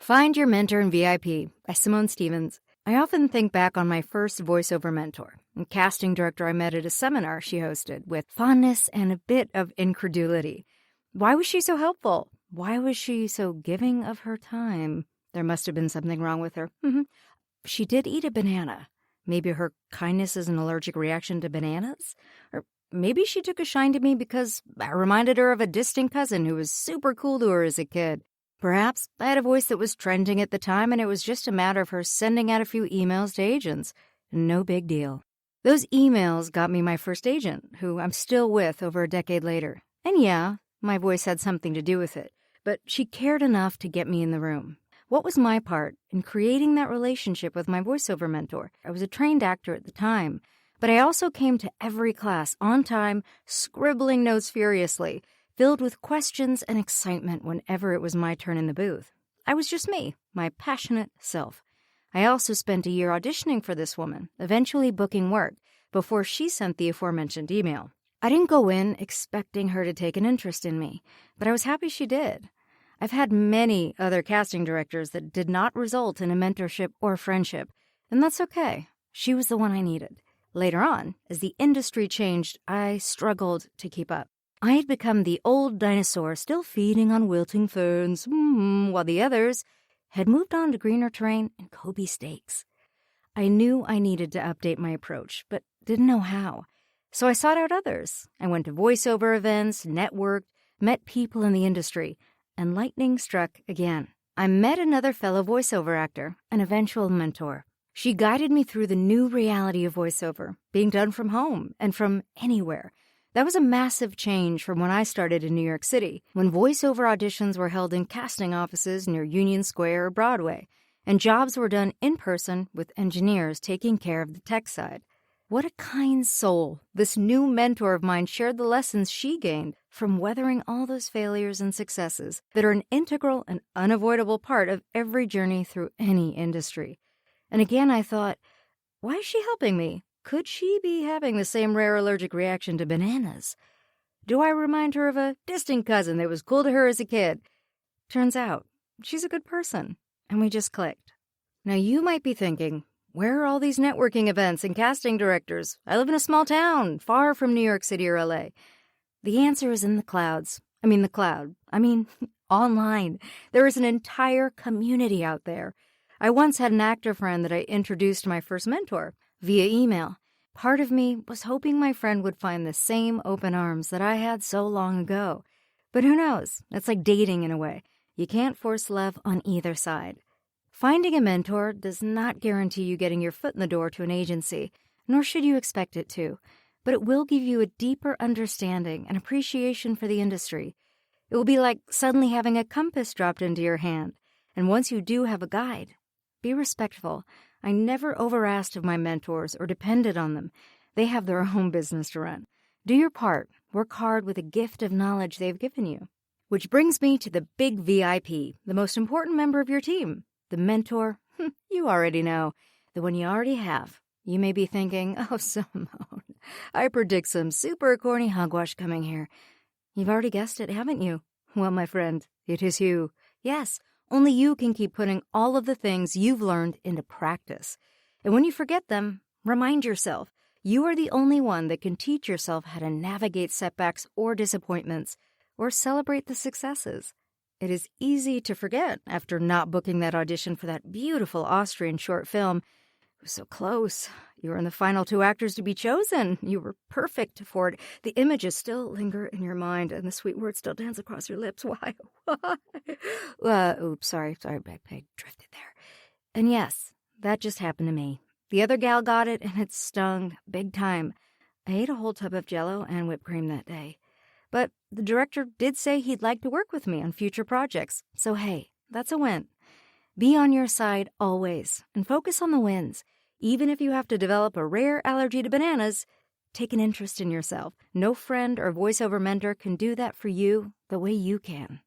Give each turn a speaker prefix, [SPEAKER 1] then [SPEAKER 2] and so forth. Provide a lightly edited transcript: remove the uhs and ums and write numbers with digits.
[SPEAKER 1] Find Your Mentor in VIP by Simone Stevens. I often think back on my first voiceover mentor, a casting director I met at a seminar she hosted, with fondness and a bit of incredulity. Why was she so helpful? Why was she so giving of her time? There must have been something wrong with her. She did eat a banana. Maybe her kindness is an allergic reaction to bananas? Or maybe she took a shine to me because I reminded her of a distant cousin who was super cool to her as a kid. Perhaps I had a voice that was trending at the time, and it was just a matter of her sending out a few emails to agents. No big deal. Those emails got me my first agent, who I'm still with over a decade later. And yeah, my voice had something to do with it, but she cared enough to get me in the room. What was my part in creating that relationship with my voiceover mentor? I was a trained actor at the time, but I also came to every class on time, scribbling notes furiously, filled with questions and excitement whenever it was my turn in the booth. I was just me, my passionate self. I also spent a year auditioning for this woman, eventually booking work, before she sent the aforementioned email. I didn't go in expecting her to take an interest in me, but I was happy she did. I've had many other casting directors that did not result in a mentorship or friendship, and that's okay. She was the one I needed. Later on, as the industry changed, I struggled to keep up. I had become the old dinosaur still feeding on wilting ferns, while the others had moved on to greener terrain and Kobe steaks. I knew I needed to update my approach, but didn't know how. So I sought out others. I went to voiceover events, networked, met people in the industry, and lightning struck again. I met another fellow voiceover actor, an eventual mentor. She guided me through the new reality of voiceover, being done from home and from anywhere. That was a massive change from when I started in New York City, when voiceover auditions were held in casting offices near Union Square or Broadway, and jobs were done in person with engineers taking care of the tech side. What a kind soul. This new mentor of mine shared the lessons she gained from weathering all those failures and successes that are an integral and unavoidable part of every journey through any industry. And again, I thought, why is she helping me? Could she be having the same rare allergic reaction to bananas? Do I remind her of a distant cousin that was cool to her as a kid? Turns out, she's a good person, and we just clicked. Now, you might be thinking, where are all these networking events and casting directors? I live in a small town, far from New York City or LA. The answer is in the clouds. Online. There is an entire community out there. I once had an actor friend that I introduced to my first mentor via email. Part of me was hoping my friend would find the same open arms that I had so long ago. But who knows? It's like dating in a way. You can't force love on either side. Finding a mentor does not guarantee you getting your foot in the door to an agency, nor should you expect it to. But it will give you a deeper understanding and appreciation for the industry. It will be like suddenly having a compass dropped into your hand. And once you do have a guide, be respectful. I never overasked of my mentors or depended on them. They have their own business to run. Do your part. Work hard with the gift of knowledge they've given you. Which brings me to the big VIP, the most important member of your team. The mentor, you already know. The one you already have. You may be thinking, oh, Simone, I predict some super corny hogwash coming here. You've already guessed it, haven't you? Well, my friend, it is you. Yes. Only you can keep putting all of the things you've learned into practice. And when you forget them, remind yourself, you are the only one that can teach yourself how to navigate setbacks or disappointments, or celebrate the successes. It is easy to forget after not booking that audition for that beautiful Austrian short film. It was so close. You were in the final 2 actors to be chosen. You were perfect for it. The images still linger in your mind, and the sweet words still dance across your lips. Why? Sorry, I drifted there. And yes, that just happened to me. The other gal got it, and it stung big time. I ate a whole tub of JELLO and whipped cream that day. But the director did say he'd like to work with me on future projects. So hey, that's a win. Be on your side always, and focus on the wins. Even if you have to develop a rare allergy to bananas, take an interest in yourself. No friend or voiceover mentor can do that for you the way you can.